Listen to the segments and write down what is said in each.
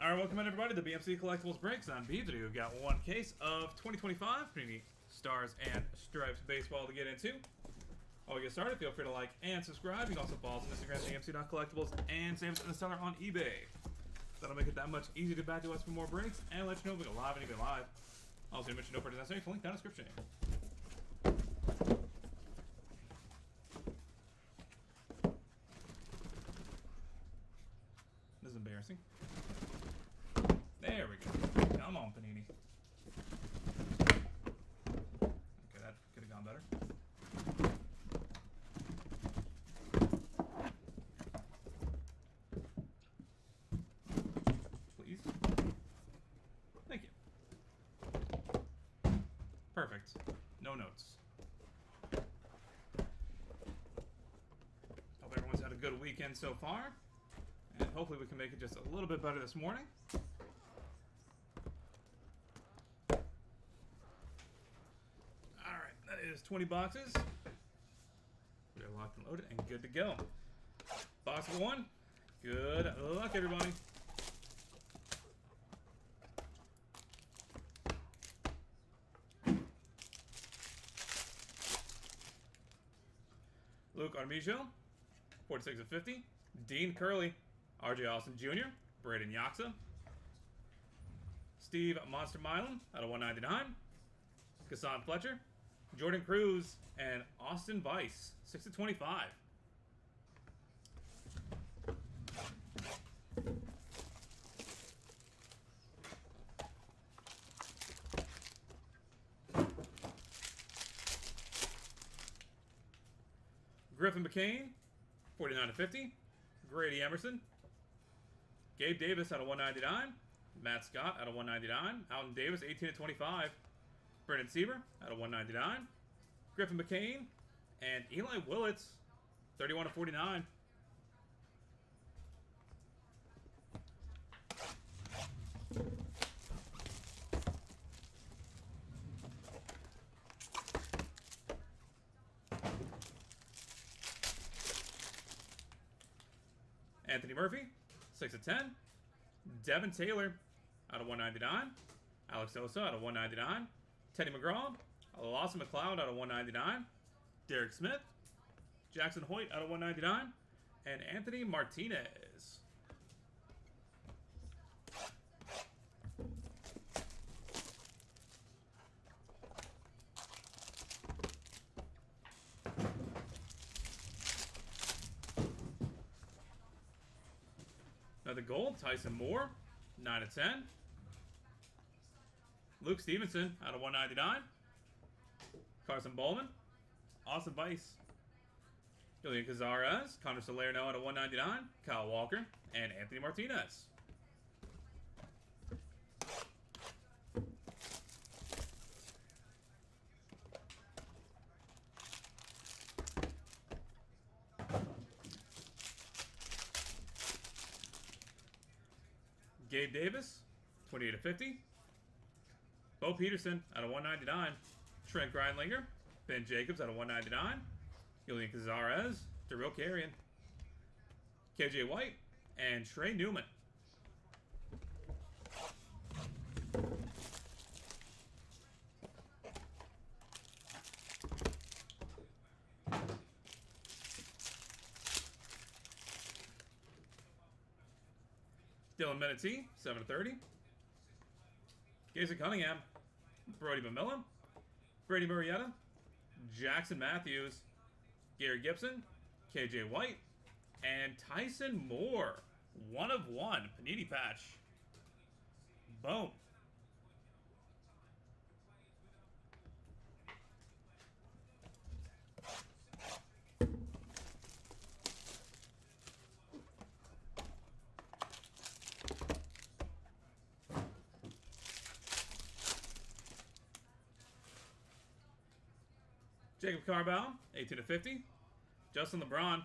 Alright, welcome in everybody to the BMC Collectibles Breaks on B. Today we've got one case of 2025 Panini Stars and Stripes Baseball to get into. While we get started, feel free to like and subscribe. You can also follow us on Instagram, BMC.collectibles, and save us in the seller on eBay. That'll make it that much easier to back to us for more breaks and let you know if we go live and even live. Also, mention no purchase necessary. Link down in the description. This is embarrassing. There we go. Come on, Panini. Okay, that could have gone better. Please. Thank you. Perfect. No notes. Hope everyone's had a good weekend so far. And hopefully we can make it just a little bit better this morning. Alright, that is 20 boxes. We're locked and loaded and good to go. Box 1. Good luck, everybody. Luke Armijo, 46 of 50. Dean Curley, RJ Austin Jr., Braden Yoxa, Steve Monster Milam out of 199, Kassan Fletcher, Jordan Cruz, and Austin Weiss, 6 of 25. Griffin McCain, 49 of 50. Grady Emerson, Gabe Davis out of 199, Matt Scott out of 199, Alton Davis 18 of 25, Brendan Sieber out of 199, Griffin McCain, and Eli Willits 31 of 49. Anthony Murphy, 6 of 10. Devin Taylor, out of 199. Alex Sosa, out of 199. Teddy McGraw, Lawson McLeod, out of 199. Derek Smith, Jackson Hoyt, out of 199. And Anthony Martinez. Another gold, Tyson Moore, 9 of 10. Luke Stevenson, out of 199. Carson Bowman, Austin Weiss. Julian Cazares, Connor Salerno out of 199. Kyle Walker, and Anthony Martinez. Gabe Davis, 28 of 50. Bo Peterson out of 199. Trent Grindlinger, Ben Jacobs out of 199. Julian Cazares, Darrell Carrion, KJ White, and Trey Newman. Dylan Menete, 7 of 30. Jason Cunningham, Brody Mamilla, Brady Murrieta, Jackson Matthews, Gary Gibson, KJ White, and Tyson Moore. 1 of 1. Panini patch. Boom. Jacob Carval, 18 of 50. Justin LeBron,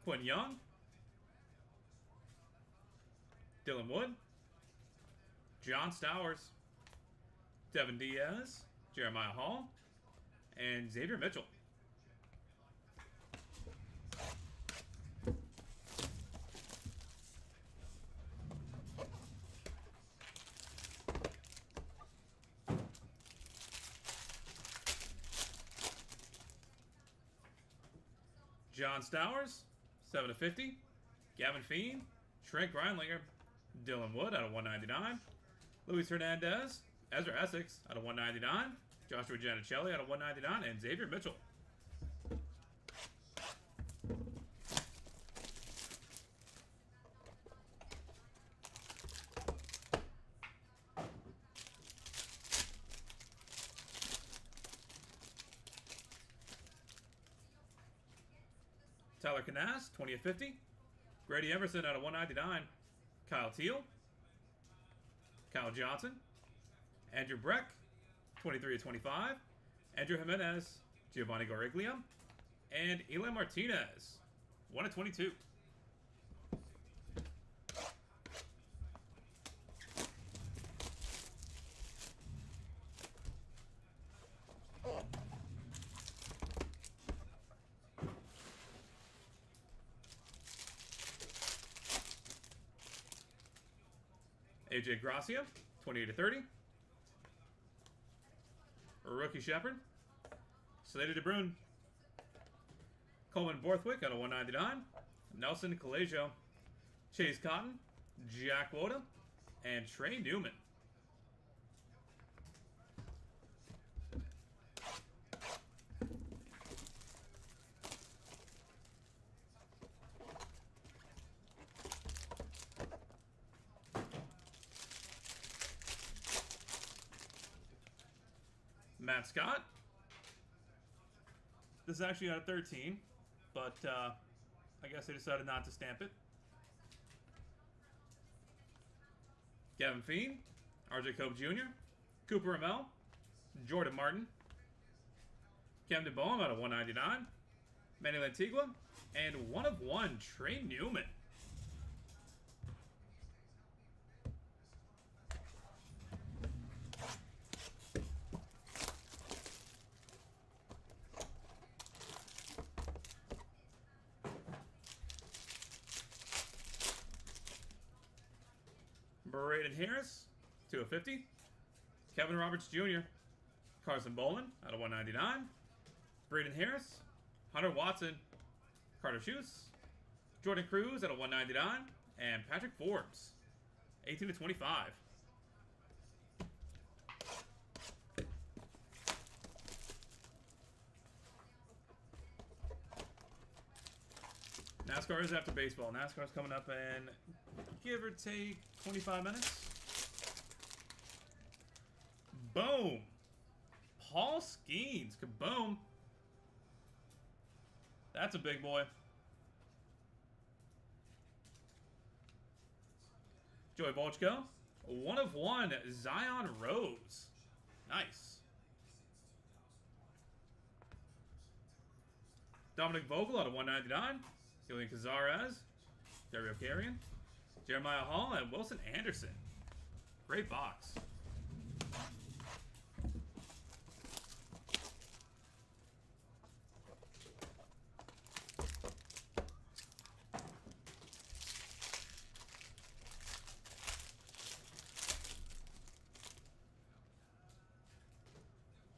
Quinn Young, Dylan Wood, John Stowers, Devin Diaz, Jeremiah Hall, and Xavier Mitchell. John Stowers, 7 of 50. Gavin Fiend, Trent Grindlinger, Dylan Wood out of 199. Luis Hernandez, Ezra Essex out of 199. Joshua Giannicelli out of 199. And Xavier Mitchell. Tyler Canas, 20 of 50. Grady Emerson out of 199. Kyle Teal. Kyle Johnson. Andrew Breck, 23 of 25. Andrew Jimenez. Giovanni Goriglia. And Eli Martinez, 1 of 22. AJ Gracia, 28 of 30. Rookie Shepard. Slater DeBruyne. Coleman Borthwick out of 199. Nelson Colegio. Chase Cotton. Jack Woda. And Trey Newman. Matt Scott. This is actually out of 13, but I guess they decided not to stamp it. Gavin Fiend, RJ Cope Jr., Cooper Ramel, Jordan Martin, Camden Boehm out of 199, Manny Lantigua, and 1 of 1, Trey Newman. Braden Harris, 2 of 50. Kevin Roberts Jr., Carson Bolin out of 199. Braden Harris, Hunter Watson, Carter Schutz, Jordan Cruz out of 199, and Patrick Forbes, 18 of 25. NASCAR is after baseball. NASCAR's coming up in, give or take, 25 minutes. Boom. Paul Skeens. Kaboom. That's a big boy. Joey Volchko. 1 of 1. Zion Rose. Nice. Dominic Vogel out of 199. Julian Cazares. Dario Carrion. Jeremiah Hall and Wilson Anderson. Great box.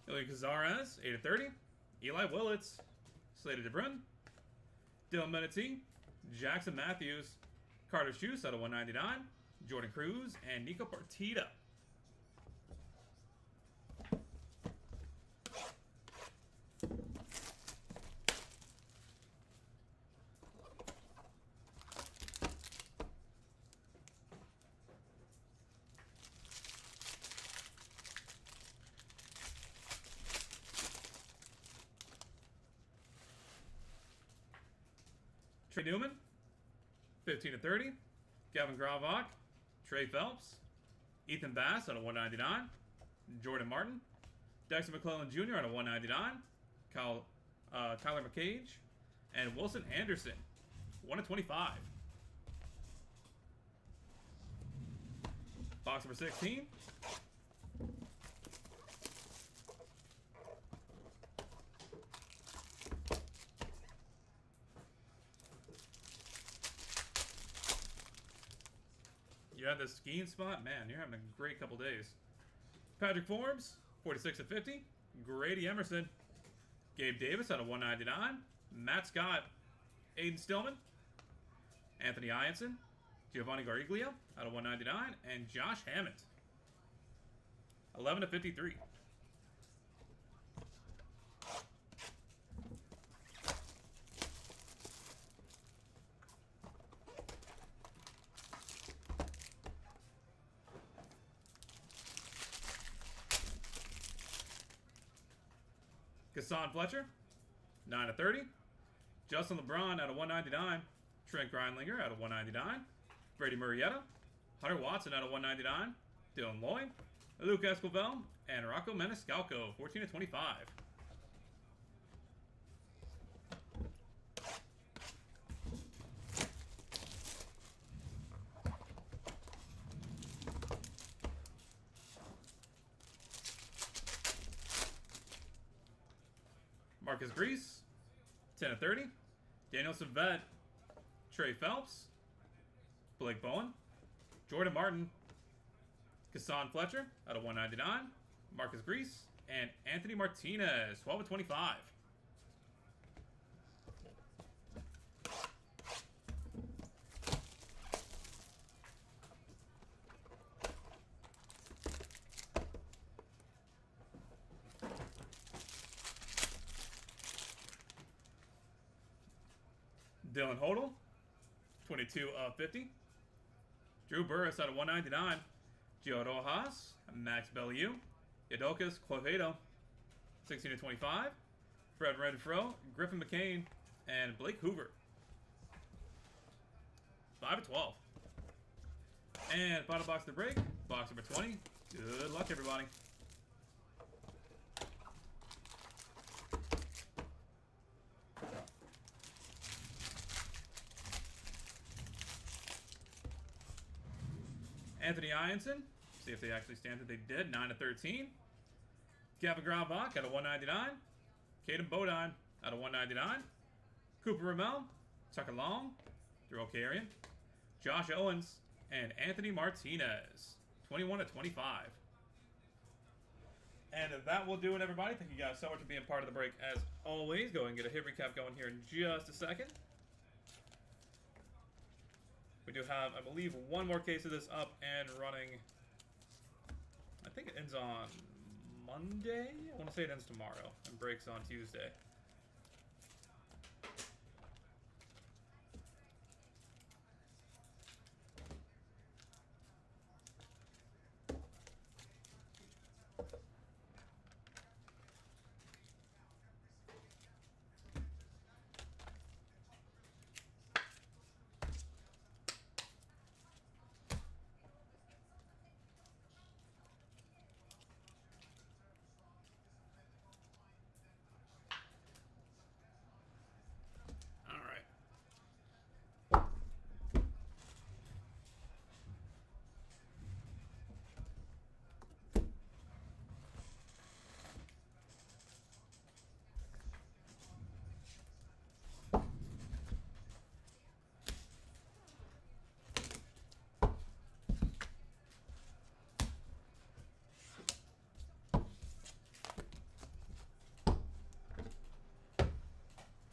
Julian Cazares, 8 of 30. Eli Willits. Slater DeBruyne. Dylan Menetee. Jackson Matthews. Carter Schutz out of 199. Jordan Cruz and Nico Partita. Trey Newman, 15 of 30. Gavin Gravok, Trey Phelps, Ethan Bass out of 199. Jordan Martin, Dexter McClellan Jr. out of 199. Kyler McCage, and Wilson Anderson, 1 of 25. Box number 16. You have the skiing spot? Man, you're having a great couple days. Patrick Forbes, 46 of 50. Grady Emerson. Gabe Davis out of 199. Matt Scott. Aiden Stillman, Anthony Ianson, Giovanni Gariglia out of 199, and Josh Hammond. 11/53. Kassan Fletcher, 9/30. Justin LeBron out of 199. Trent Grindlinger out of 199. Brady Murrieta. Hunter Watson out of 199. Dylan Lloyd. Luke Escovel. And Rocco Maniscalco, 14/25. Marcus Grease, 10/30. Daniel Savette, Trey Phelps, Blake Bowen, Jordan Martin, Kassan Fletcher out of 199, Marcus Grease, and Anthony Martinez, 12/25. Dylan Hodel, 22/50. Drew Burris out of 199. Gio Rojas, Max Bellieu, Yadolkas Quevedo, 16/25. Fred Renfro, Griffin McCain, and Blake Hoover, 5/12. And final box to break, box number 20. Good luck, everybody. Anthony Ianson, see if they actually stand it. They did, 9/13. Gavin Gravak out of 199. Caden Bodine out of 199. Cooper Ramel, Tucker Long, Drew Carrion, Josh Owens, and Anthony Martinez, 21/25. And that will do it, everybody. Thank you guys so much for being part of the break. As always, go and get a hit recap going here in just a second. We do have, I believe, one more case of this up and running. I think it ends on Monday. I want to say it ends tomorrow and breaks on Tuesday.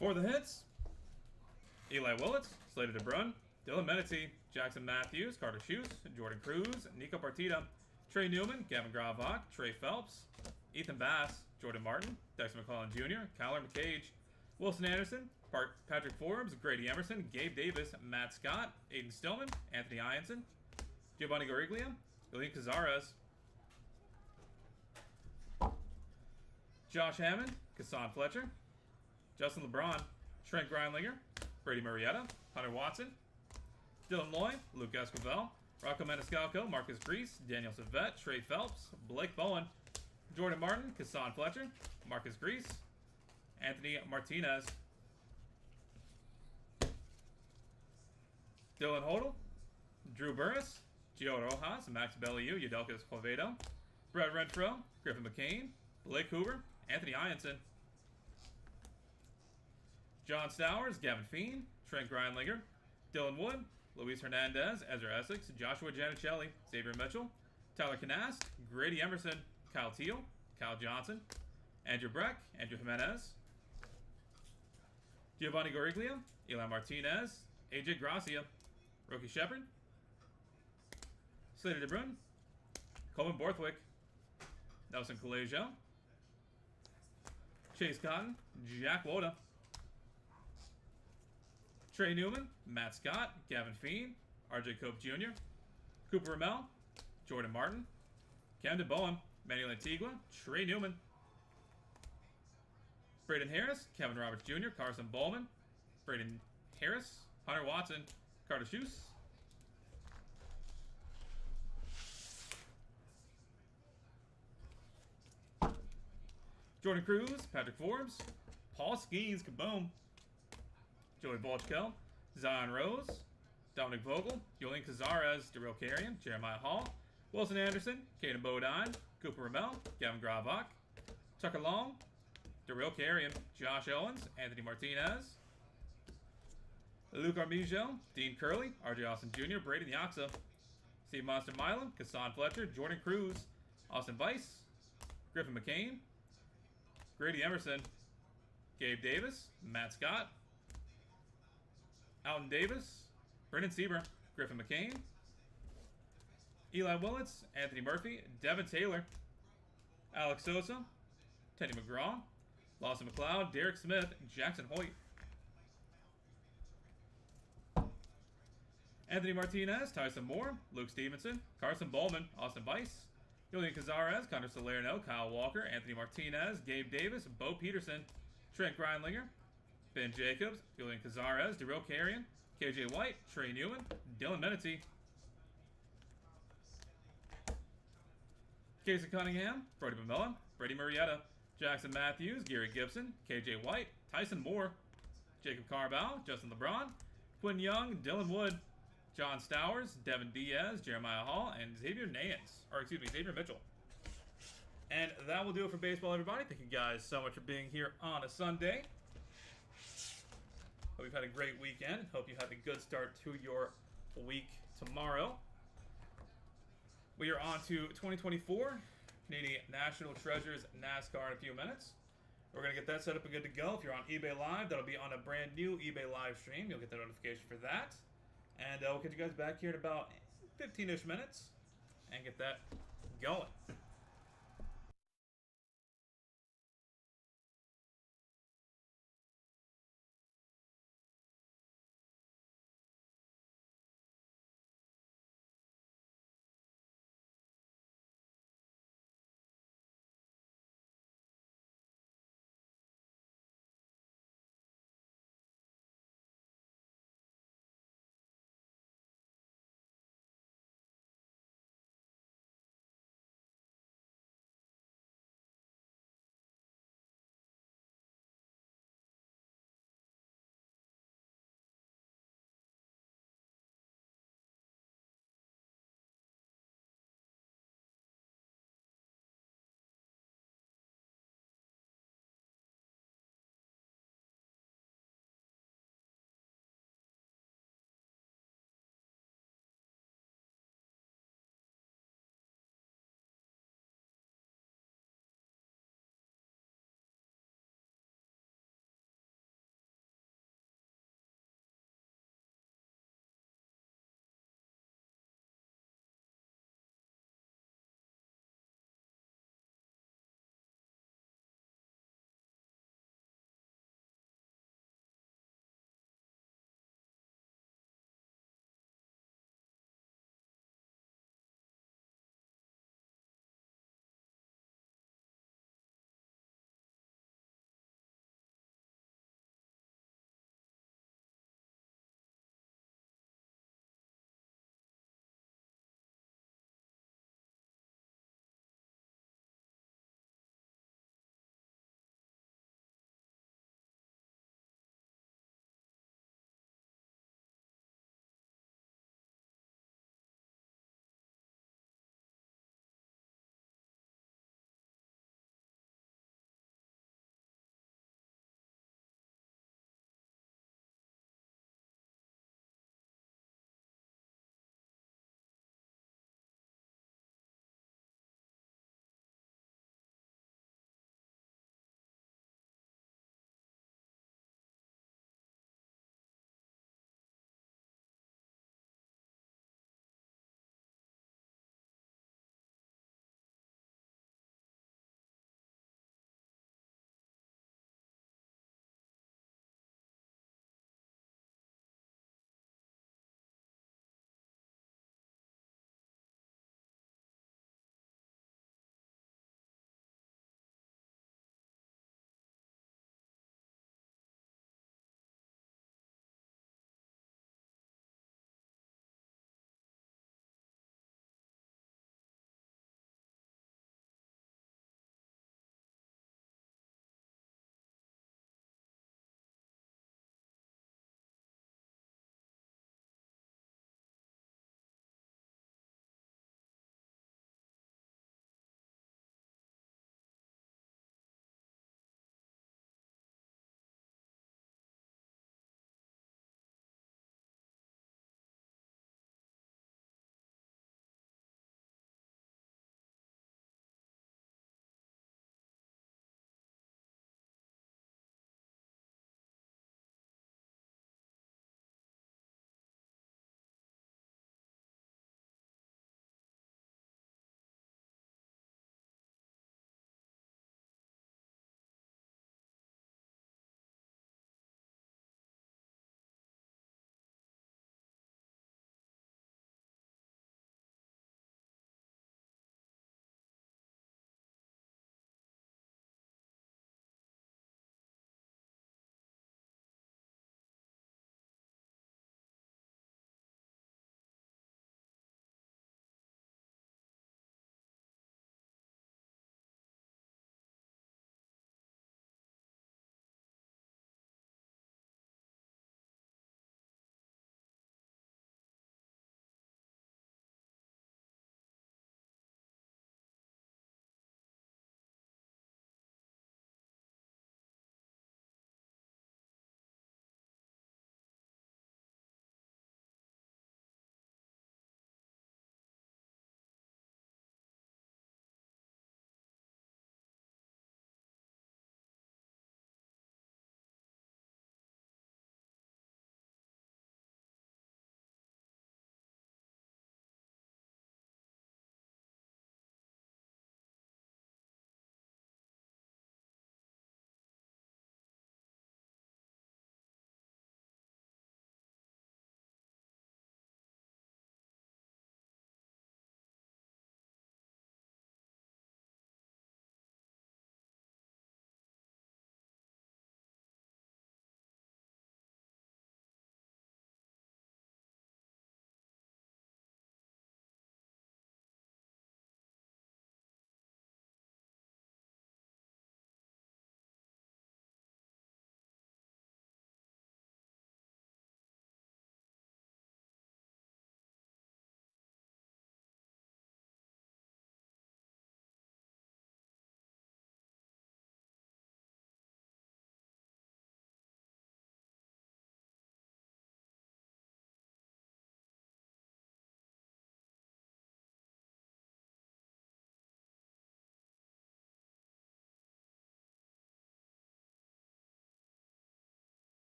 For the hits, Eli Willits, Slater DeBrun, Dylan Menete, Jackson Matthews, Carter Schutz, Jordan Cruz, Nico Partita, Trey Newman, Gavin Gravak, Trey Phelps, Ethan Bass, Jordan Martin, Dexter McClellan Jr., Kyler McCage, Wilson Anderson, Patrick Forbes, Grady Emerson, Gabe Davis, Matt Scott, Aiden Stillman, Anthony Ianson, Giovanni Gariglia, Elian Cazares, Josh Hammond, Kassan Fletcher, Justin LeBron, Trent Grindlinger, Brady Murrieta, Hunter Watson, Dylan Lloyd, Luke Escovel, Rocco Maniscalco, Marcus Grease, Daniel Savette, Trey Phelps, Blake Bowen, Jordan Martin, Kassan Fletcher, Marcus Grease, Anthony Martinez, Dylan Hodel, Drew Burris, Gio Rojas, Max Bellieu, Yadolkas Quevedo, Brett Renfro, Griffin McCain, Blake Hoover, Anthony Ianson, John Stowers, Gavin Feen, Trent Grindlinger, Dylan Wood, Luis Hernandez, Ezra Essex, Joshua Giannicelli, Xavier Mitchell, Tyler Canast, Grady Emerson, Kyle Teal, Kyle Johnson, Andrew Breck, Andrew Jimenez, Giovanni Goriglia, Eli Martinez, AJ Gracia, Rookie Shepard, Slater DeBrun, Coleman Borthwick, Nelson Colegio, Chase Cotton, Jack Woda, Trey Newman, Matt Scott, Gavin Fiend, RJ Cope Jr., Cooper Ramel, Jordan Martin, Camden Bowen, Manuel Antigua, Trey Newman, Braden Harris, Kevin Roberts Jr., Carson Bowman, Braden Harris, Hunter Watson, Carter Schuse, Jordan Cruz, Patrick Forbes, Paul Skeens, Kaboom, Joey Volchko, Zion Rose, Dominic Vogel, Julian Cazares, Darrell Carrion, Jeremiah Hall, Wilson Anderson, Caden Bodine, Cooper Ramel, Gavin Gravak, Tucker Long, Darrell Carrion, Josh Owens, Anthony Martinez, Luke Armijo, Dean Curley, RJ Austin Jr., Braden Yaxa, Steve Monster Milam, Kassan Fletcher, Jordan Cruz, Austin Weiss, Griffin McCain, Grady Emerson, Gabe Davis, Matt Scott, Alton Davis, Brendan Sieber, Griffin McCain, Eli Willits, Anthony Murphy, Devin Taylor, Alex Sosa, Teddy McGraw, Lawson McLeod, Derek Smith, Jackson Hoyt, Anthony Martinez, Tyson Moore, Luke Stevenson, Carson Bowman, Austin Weiss, Julian Cazares, Connor Salerno, Kyle Walker, Anthony Martinez, Gabe Davis, Bo Peterson, Trent Grindlinger, Ben Jacobs, Julian Cazares, Darrell Carrion, KJ White, Trey Newman, Dylan Menete, Casey Cunningham, Brody Mamella, Brady Murrieta, Jackson Matthews, Gary Gibson, KJ White, Tyson Moore, Jacob Carval, Justin LeBron, Quinn Young, Dylan Wood, John Stowers, Devin Diaz, Jeremiah Hall, and Xavier Mitchell. And that will do it for baseball, everybody. Thank you guys so much for being here on a Sunday. Hope you've had a great weekend. Hope you had a good start to your week tomorrow. We are on to 2024 Canadian National Treasures NASCAR in a few minutes. We're going to get that set up and good to go. If you're on eBay Live, that'll be on a brand new eBay live stream. You'll get the notification for that. And we'll get you guys back here in about 15-ish minutes and get that going.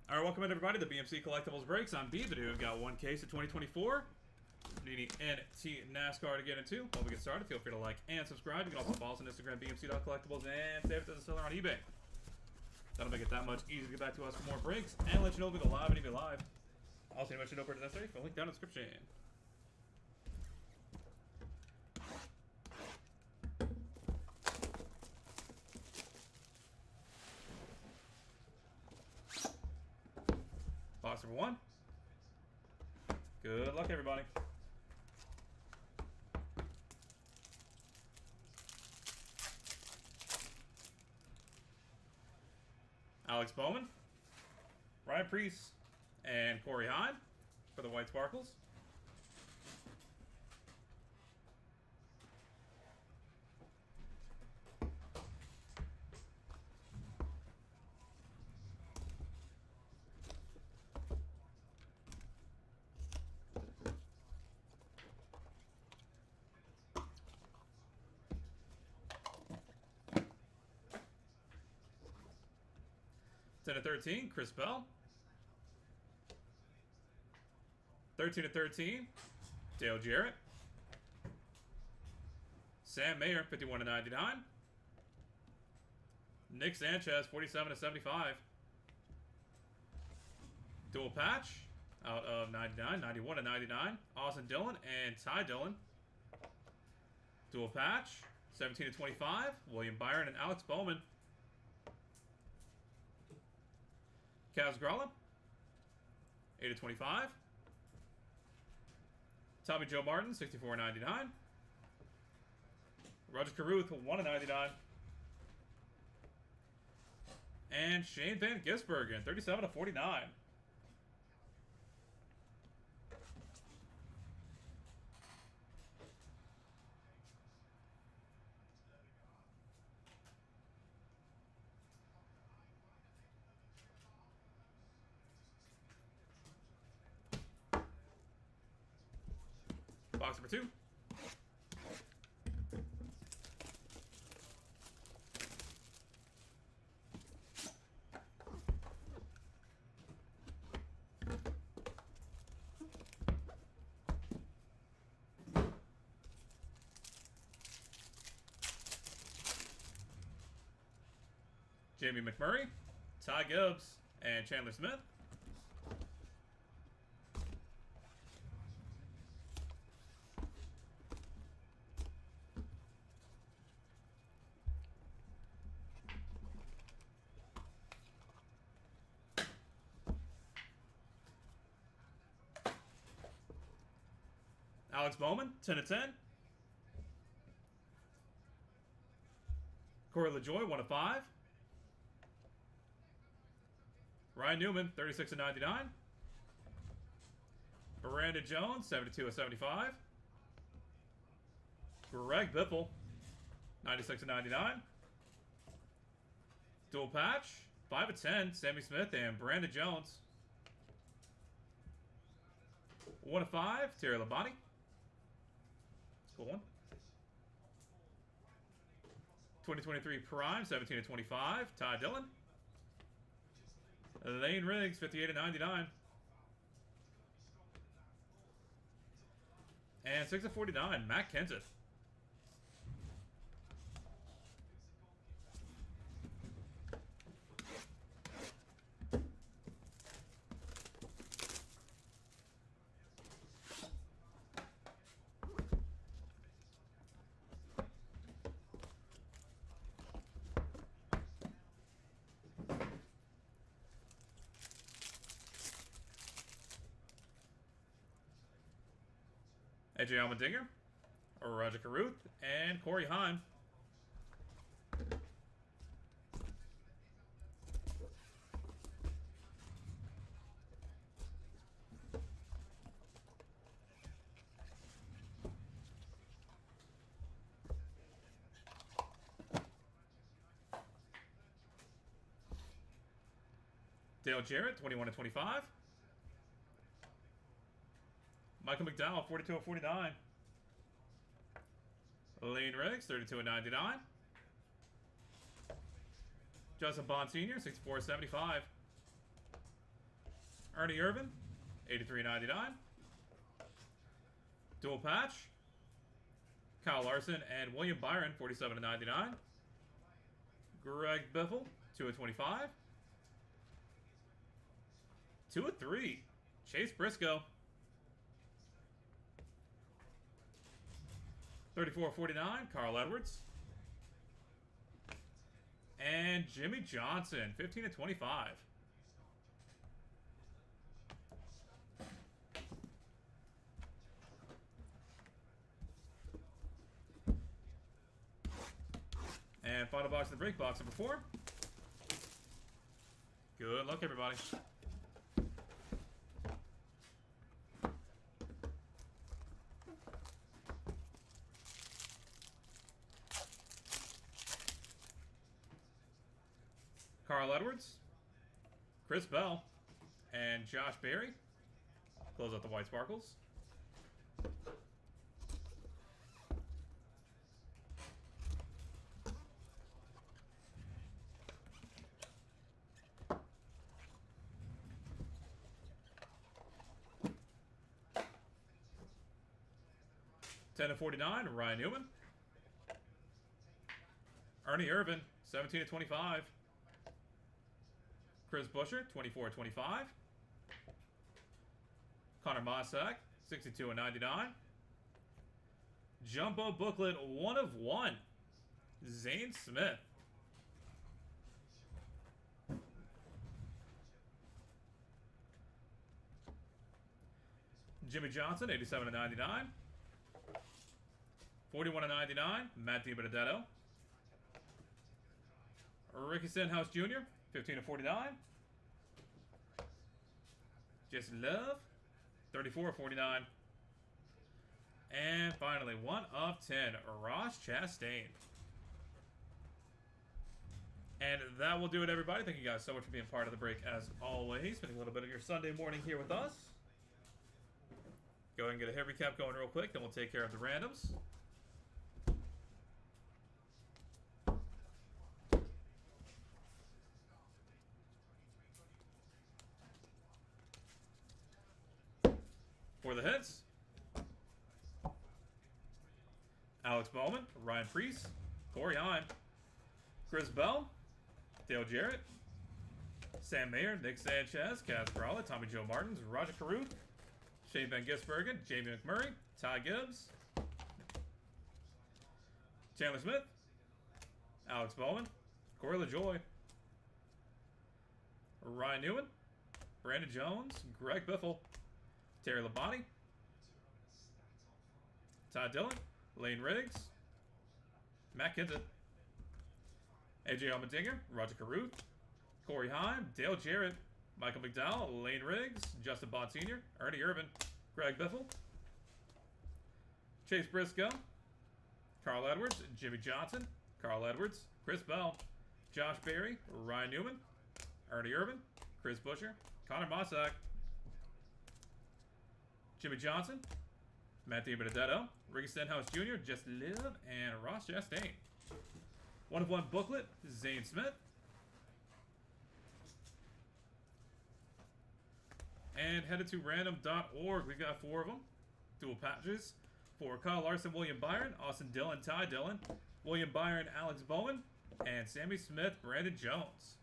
Alright, welcome in everybody to BMC Collectibles Breaks on B video. We've got one case of 2024. Needing NT NASCAR to get into. While we get started, feel free to like and subscribe. You can also follow us on Instagram, BMC.collectibles, and save it as a seller on eBay. That'll make it that much easier to get back to us for more breaks and let you know we go live and eBay live. Also, you mentioned over to necessary for a link down in the description. Box number 1. Good luck, everybody. Alex Bowman, Ryan Priest, and Corey Hine for the White Sparkles. To 13, Chris Bell. 13 to 13, Dale Jarrett. Sam Mayer, 51 to 99. Nick Sanchez, 47 to 75. Dual patch out of 99, 91 to 99. Austin Dillon and Ty Dillon. Dual patch, 17 to 25. William Byron and Alex Bowman. Cavs Garland, 8 to 25. Tommy Joe Martin, 64.99. Roger Caruth, 1 to 99. And Shane Van Gisbergen, 37 to 49. Box number 2. Jamie McMurray, Ty Gibbs, and Chandler Smith. Alex Bowman, 10 to 10. Corey LaJoy, 1 to 5. Ryan Newman, 36 to 99. Brandon Jones, 72 to 75. Greg Biffle, 96 to 99. Dual patch, 5 to 10. Sammy Smith and Brandon Jones. 1 to 5. Terry Labonte. Cool one. 2023 Prime, 17 to 25. Ty Dillon. Lane Riggs, 58 to 99. And 6 to 49. Matt Kenseth. AJ Allmendinger, Roger Caruth, and Corey Hine. Dale Jarrett, 21 to 25. Michael McDowell, 42 to 49. Lane Riggs, 32 to 99. Justin Bond Sr., 64 to 75. Ernie Irvan, 83.99. Dual patch. Kyle Larson and William Byron, 47.99. Greg Biffle, 2/25. 2/3. Chase Briscoe. 34.49. Carl Edwards. And Jimmy Johnson, 15/25. And final box of the break, box number 4. Good luck, everybody. Carl Edwards, Chris Bell, and Josh Berry. Close out the white sparkles. $10/49, Ryan Newman. Ernie Irvan, 17/25. Chris Buescher, 24/25. Connor Mossack, 62/99. Jumbo booklet, 1/1. Zane Smith. Jimmy Johnson, 87/99. 41/99, Matt DiBenedetto. Ricky Stenhouse Jr., 15/49. Jason Love, 34/49. And finally, 1/10, Ross Chastain. And that will do it, everybody. Thank you guys so much for being part of the break, as always. Spending a little bit of your Sunday morning here with us. Go ahead and get a hit recap going real quick, then we'll take care of the randoms. For the hits, Alex Bowman, Ryan Preece, Corey Heim, Chris Bell, Dale Jarrett, Sam Mayer, Nick Sanchez, Kaz Brawley, Tommy Joe Martins, Roger Caruth, Shane Van Gisbergen, Jamie McMurray, Ty Gibbs, Chandler Smith, Alex Bowman, Corey LaJoy, Ryan Newman, Brandon Jones, Greg Biffle, Terry Labonte, Todd Dillon, Lane Riggs, Matt Kenseth, AJ Allmendinger, Roger Caruth, Corey Heim, Dale Jarrett, Michael McDowell, Lane Riggs, Justin Bond Sr., Ernie Irvan, Greg Biffle, Chase Briscoe, Carl Edwards, Jimmy Johnson, Carl Edwards, Chris Bell, Josh Berry, Ryan Newman, Ernie Irvan, Chris Buescher, Connor Mossack, Jimmy Johnson, Matt DiBenedetto, Ricky Stenhouse Jr., Just Live, and Ross Chastain. 1/1 booklet, Zane Smith. And headed to random.org. We've got 4 of them. Dual patches for Kyle Larson, William Byron, Austin Dillon, Ty Dillon, William Byron, Alex Bowman, and Sammy Smith, Brandon Jones.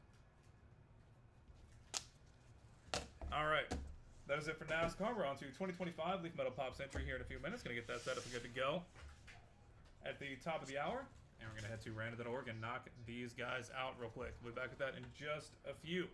All right. That is it for NASCAR. We're on to 2025 Leaf Metal Pop Century here in a few minutes. Going to get that set up and good to go at the top of the hour. And we're going to head to random.org and knock these guys out real quick. We'll be back with that in just a few.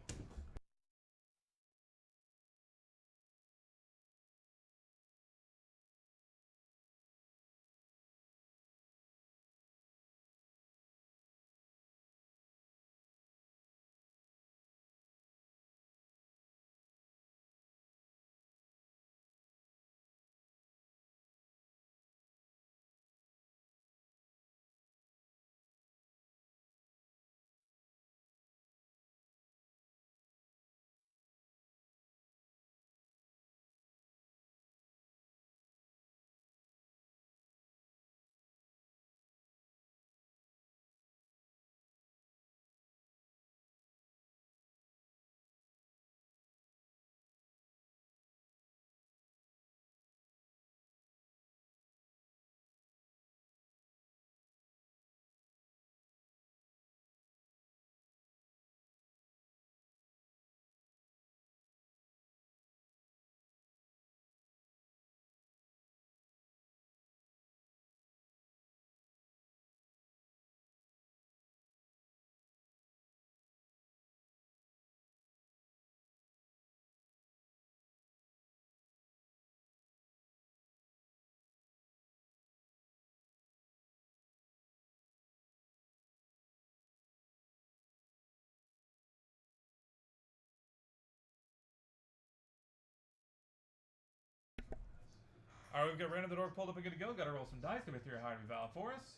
All right, we've got random the door pulled up and good to go. Got to roll some dice. Gonna be 3 or higher to be valid for us.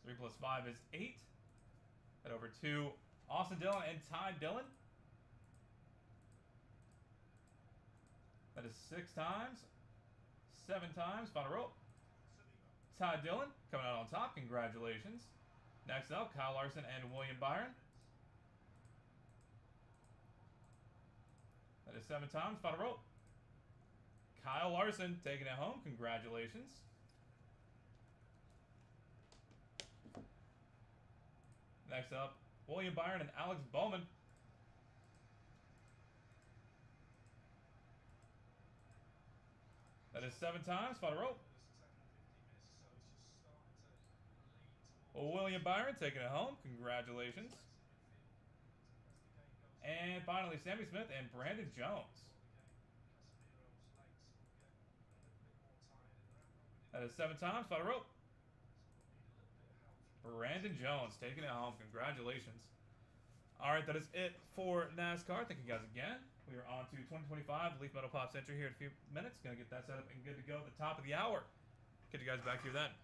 3 plus 5 is 8. Head over to Austin Dillon and Ty Dillon. That is 6 times. 7 times. Final roll. Ty Dillon coming out on top. Congratulations. Next up, Kyle Larson and William Byron. That is 7 times. Final roll. Kyle Larson taking it home. Congratulations. Next up, William Byron and Alex Bowman. That is 7 times. Final roll. William Byron taking it home. Congratulations. And finally, Sammy Smith and Brandon Jones. That is 7 times. Final roll. Brandon Jones taking it home. Congratulations. All right, that is it for NASCAR. Thank you guys again. We are on to 2025 Leaf Metal Pop Century here in a few minutes. Going to get that set up and good to go at the top of the hour. Get you guys back here then.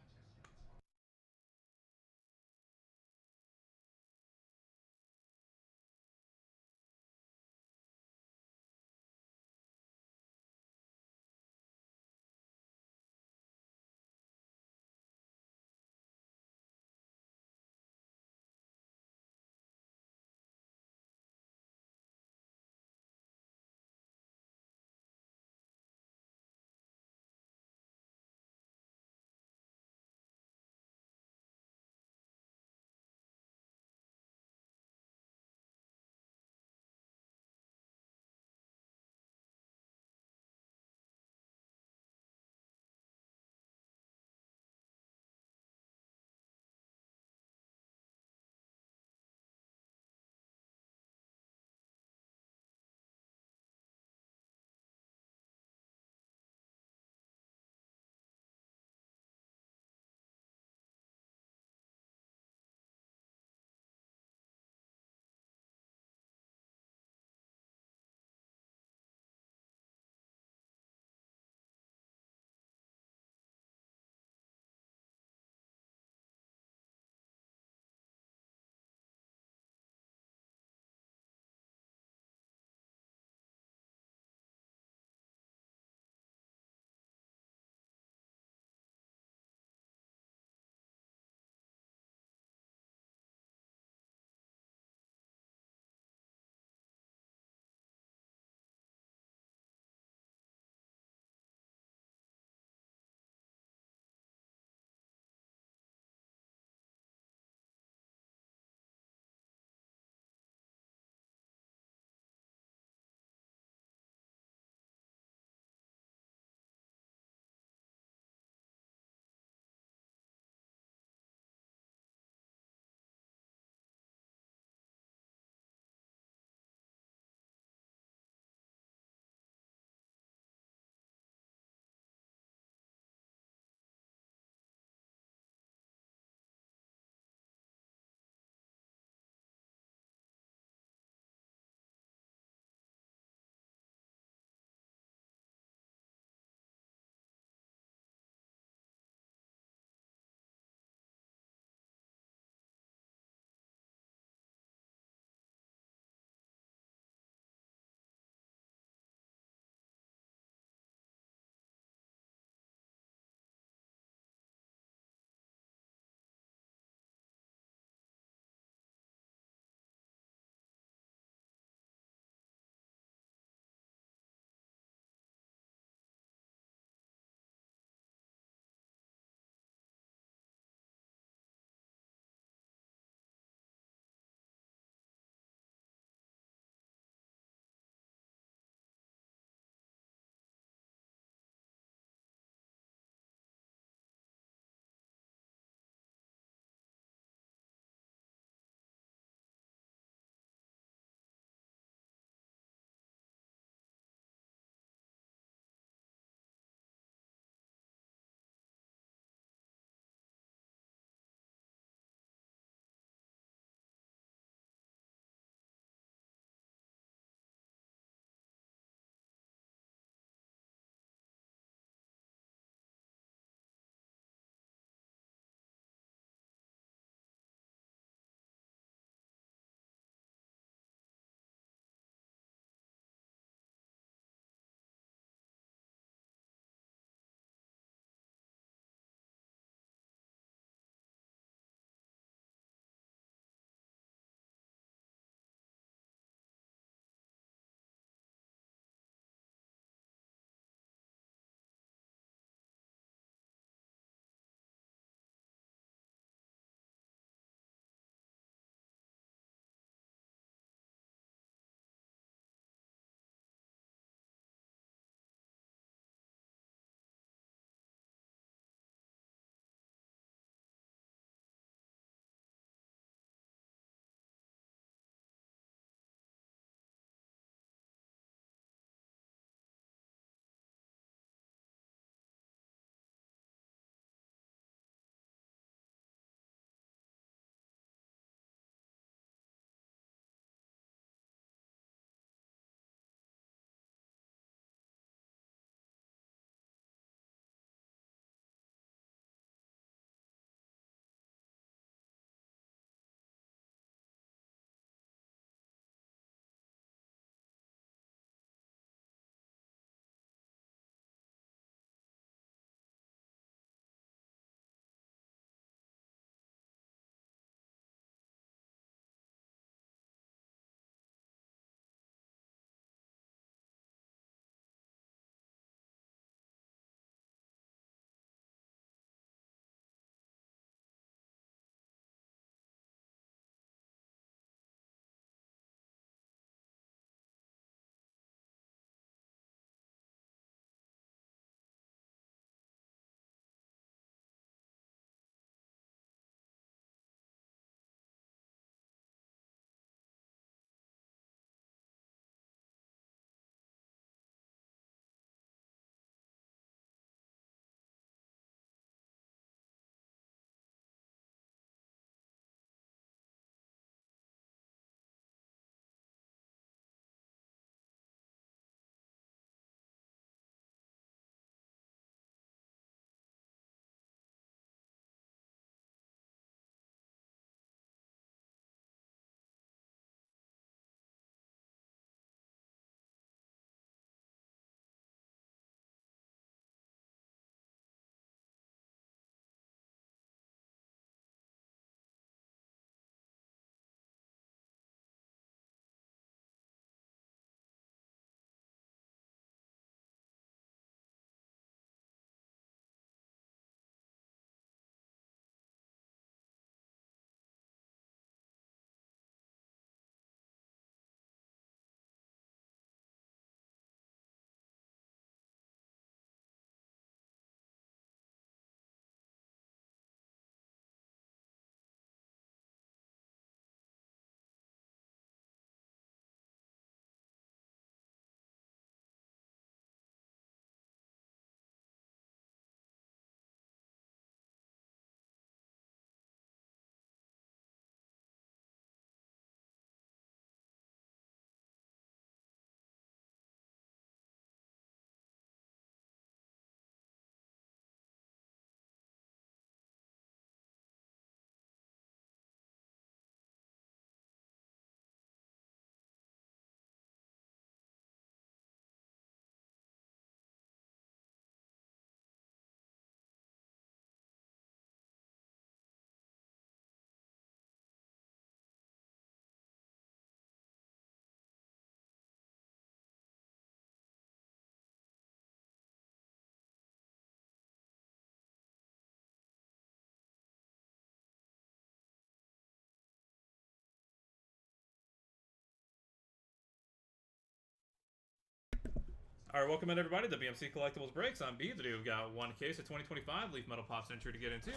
Alright, welcome in everybody to BMC Collectibles Breaks. I'm B. Today we've got one case of 2025 Leaf Metal Pop Century to get into.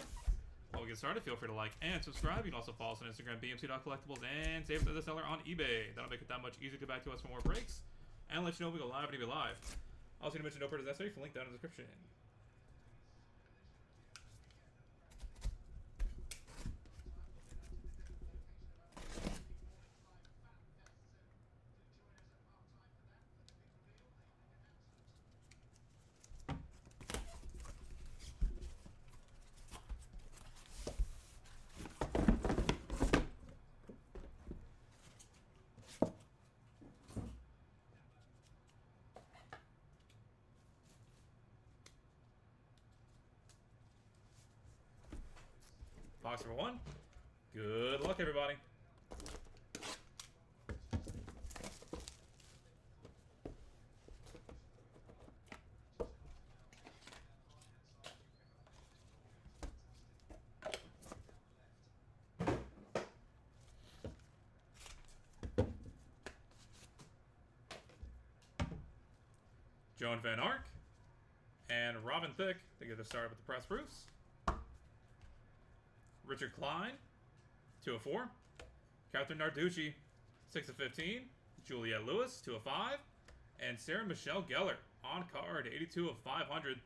While we get started, feel free to like and subscribe. You can also follow us on Instagram, bmc.collectibles, and save it to the seller on eBay. That'll make it that much easier to get back to us for more breaks, and let you know we go live and be live. Also, need to mention no purchase necessary. Link down in the description. Box number 1. Good luck, everybody. Joan Van Ark and Robin Thicke to get us started with the press proofs. Richard Klein, 2 of 4. Catherine Narducci, 6 of 15. Juliette Lewis, 2 of 5. And Sarah Michelle Gellar on card, 82 of 500.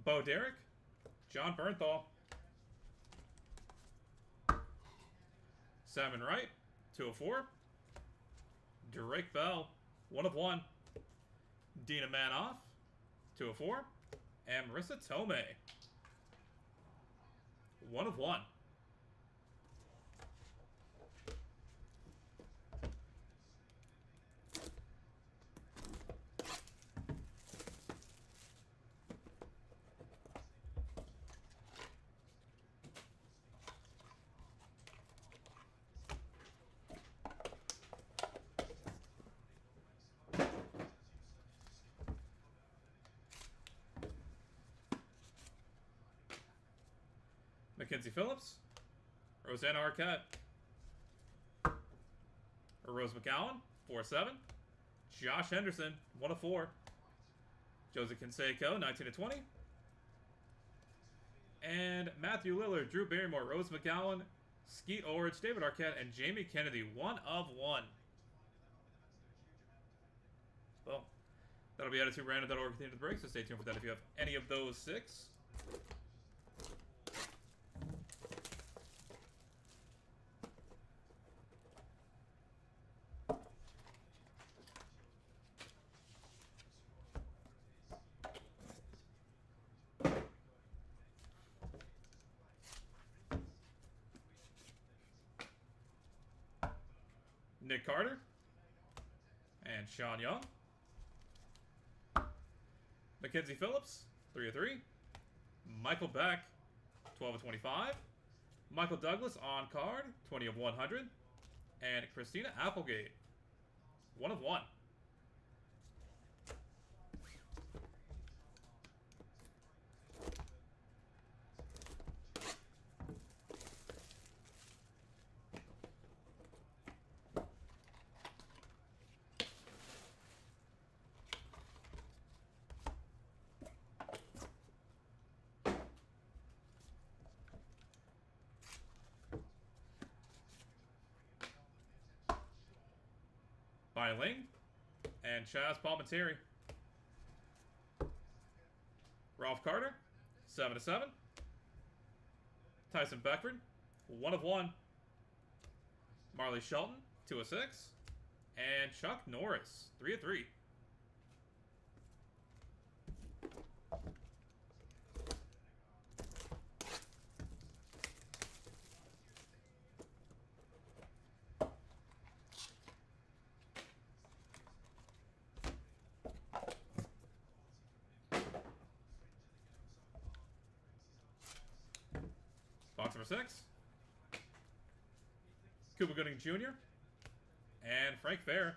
Bo Derek, John Bernthal, Simon Wright, 2 of 4. Drake Bell, 1 of 1. Dina Manoff, 2 of 4. And Marissa Tomei, 1 of 1. Mackenzie Phillips, Rosanna Arquette, Rose McGowan, 4-7. Josh Henderson, 1 of 4. Joseph Canseco, 19 of 20. And Matthew Lillard, Drew Barrymore, Rose McGowan, Skeet Ulrich, David Arquette, and Jamie Kennedy, 1 of 1. Well, that'll be added to random.org at the end of the break, so stay tuned for that if you have any of those 6. Nick Carter and Sean Young. Mackenzie Phillips, 3 of 3. Michael Beck, 12 of 25. Michael Douglas on card, 20 of 100. And Christina Applegate, 1 of 1. Bai Ling and Chaz Palminteri. Ralph Carter, 7 of 7. Tyson Beckford, 1 of 1. Marley Shelton, 2 of 6. And Chuck Norris, 3 of 3. Box number 6. Cuba Gooding Jr. and Frank Fair.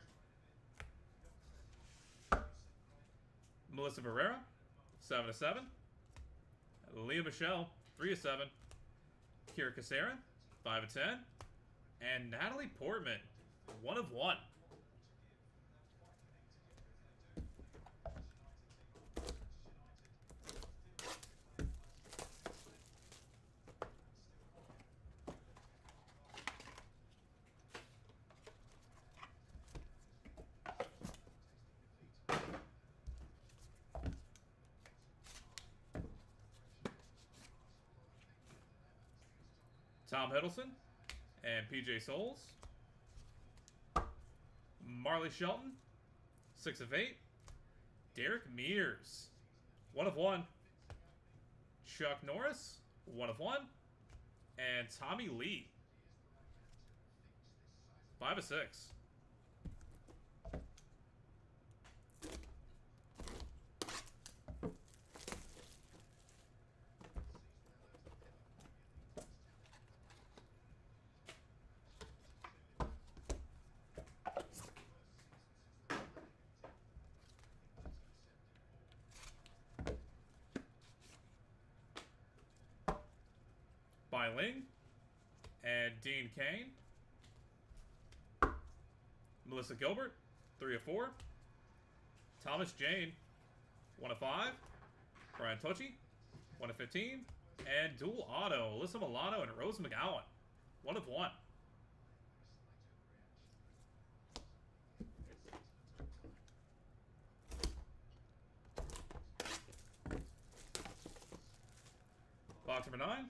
Melissa Barrera, 7/7. Leah Michelle, 3/7. Kira Kasarin, 5/10. And Natalie Portman, 1/1. Tom Hiddleston and PJ Souls. Marley Shelton, 6/8. Derek Mears, 1/1. Chuck Norris, 1/1. And Tommy Lee, 5/6. Bai Ling and Dean Kane. Melissa Gilbert, 3/4. Thomas Jane, 1/5. Brian Tucci, 1/15. And dual auto, Alyssa Milano and Rose McGowan, 1/1. Box number 9.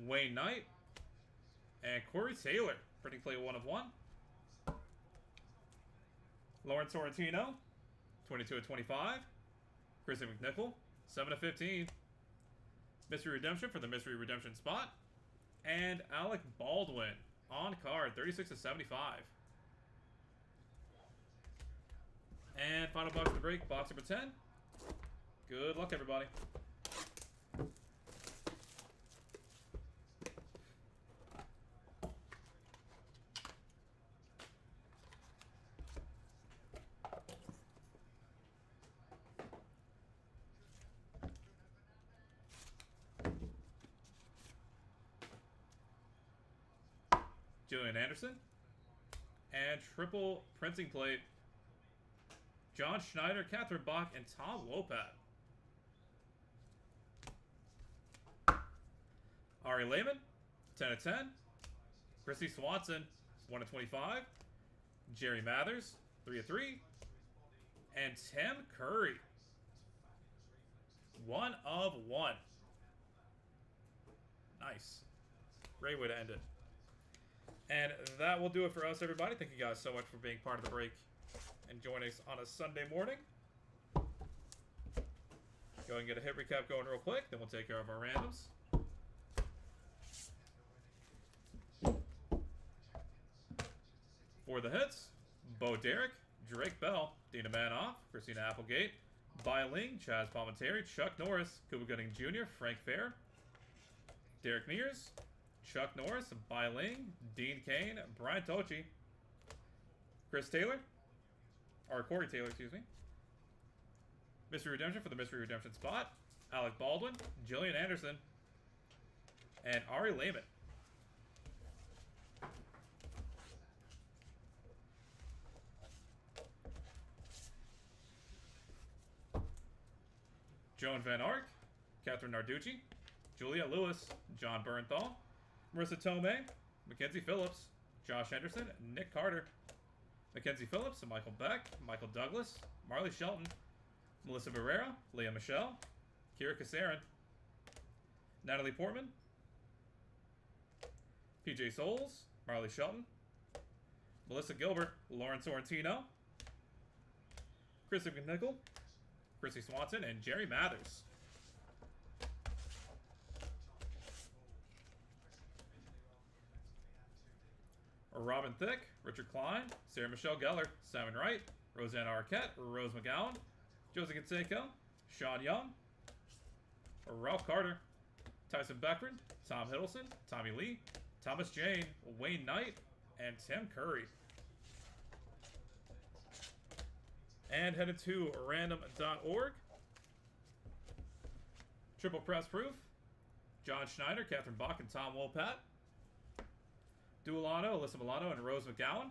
Wayne Knight and Corey Taylor, printing play 1/1. Lauren Sorrentino, 22/25. Chrissy McNichol, 7/15. Mystery Redemption for the Mystery Redemption spot. And Alec Baldwin on card, 36/75. And final box to break, box number 10. Good luck, everybody. Julian Anderson. And triple printing plate, John Schneider, Catherine Bach, and Tom Wopat. Ari Lehman, 10/10. Christy Swanson, 1/25. Jerry Mathers, 3/3. And Tim Curry, 1/1. Nice. Great way to end it. And that will do it for us, everybody. Thank you guys so much for being part of the break and joining us on a Sunday morning. Go ahead and get a hit recap going real quick, then we'll take care of our randoms. For the hits, Bo Derek, Drake Bell, Dina Manoff, Christina Applegate, Bai Ling, Chaz Palminteri, Chuck Norris, Cuba Gooding Jr., Frank Fair, Derek Mears, Chuck Norris, Bai Ling, Dean Kane, Brian Tochi, Chris Taylor, or Corey Taylor, excuse me. Mystery Redemption for the Mystery Redemption spot, Alec Baldwin, Jillian Anderson, and Ari Lehman. Joan Van Ark, Catherine Narducci, Julia Lewis, John Bernthal, Marissa Tomei, Mackenzie Phillips, Josh Henderson, Nick Carter, Mackenzie Phillips, Michael Beck, Michael Douglas, Marley Shelton, Melissa Barrera, Leah Michelle, Kira Kasarin, Natalie Portman, PJ Souls, Marley Shelton, Melissa Gilbert, Lauren Sorrentino, Chrissy McNichol, Chrissy Swanson, and Jerry Mathers. Robin Thicke, Richard Klein, Sarah Michelle Gellar, Simon Wright, Roseanne Arquette, Rose McGowan, Josie Canseco, Sean Young, Ralph Carter, Tyson Beckford, Tom Hiddleston, Tommy Lee, Thomas Jane, Wayne Knight, and Tim Curry. And headed to random.org. Triple press proof. John Schneider, Catherine Bach, and Tom Wolpat. Dual auto, Alyssa Milano, and Rose McGowan.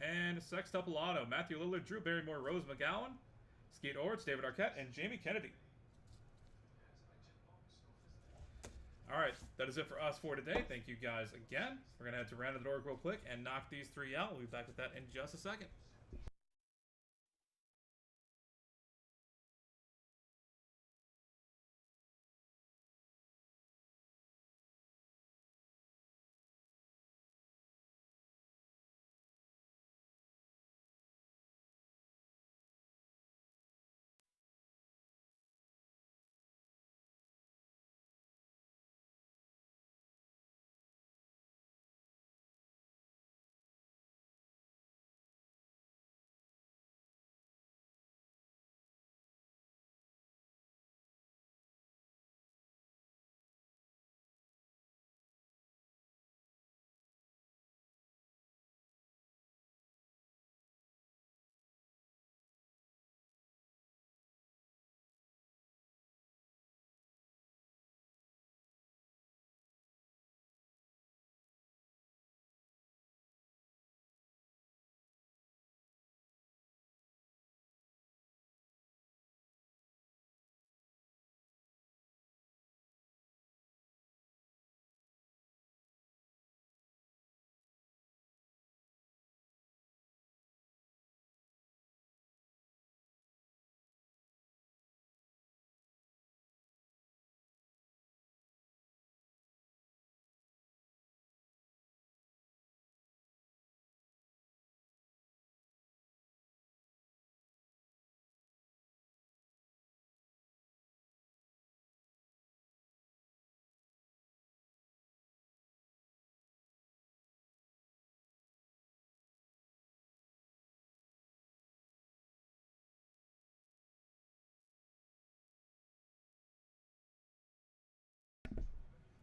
And sextuple auto, Matthew Lillard, Drew Barrymore, Rose McGowan, Skeet Orts, David Arquette, and Jamie Kennedy. Alright, that is it for us for today. Thank you guys again. We're going to head to random.org real quick and knock these three out. We'll be back with that in just a second.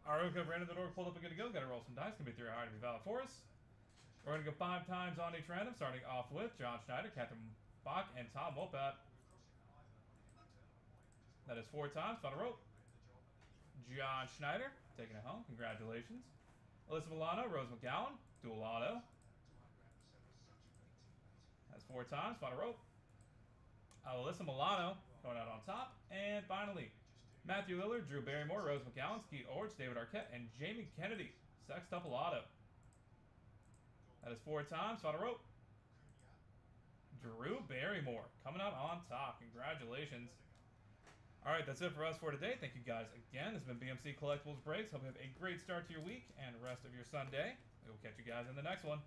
Alright, we've got random.org pulled up and good to go. Got to roll some dice. Going to be 3 hard to be valid for us. We're going to go 5 times on each random, starting off with John Schneider, Catherine Bach, and Tom Wolpat. That is 4 times. Final roll. John Schneider, taking it home. Congratulations. Alyssa Milano, Rose McGowan, dual auto. That's 4 times. Final roll. Alyssa Milano going out on top. And finally, Matthew Lillard, Drew Barrymore, Rose McGowan, Skeet Orts, David Arquette, and Jamie Kennedy. Sextuple auto. That is 4 times. Final roll. Drew Barrymore coming out on top. Congratulations. Alright, that's it for us for today. Thank you guys again. This has been BMC Collectibles Breaks. Hope you have a great start to your week and rest of your Sunday. We will catch you guys in the next one.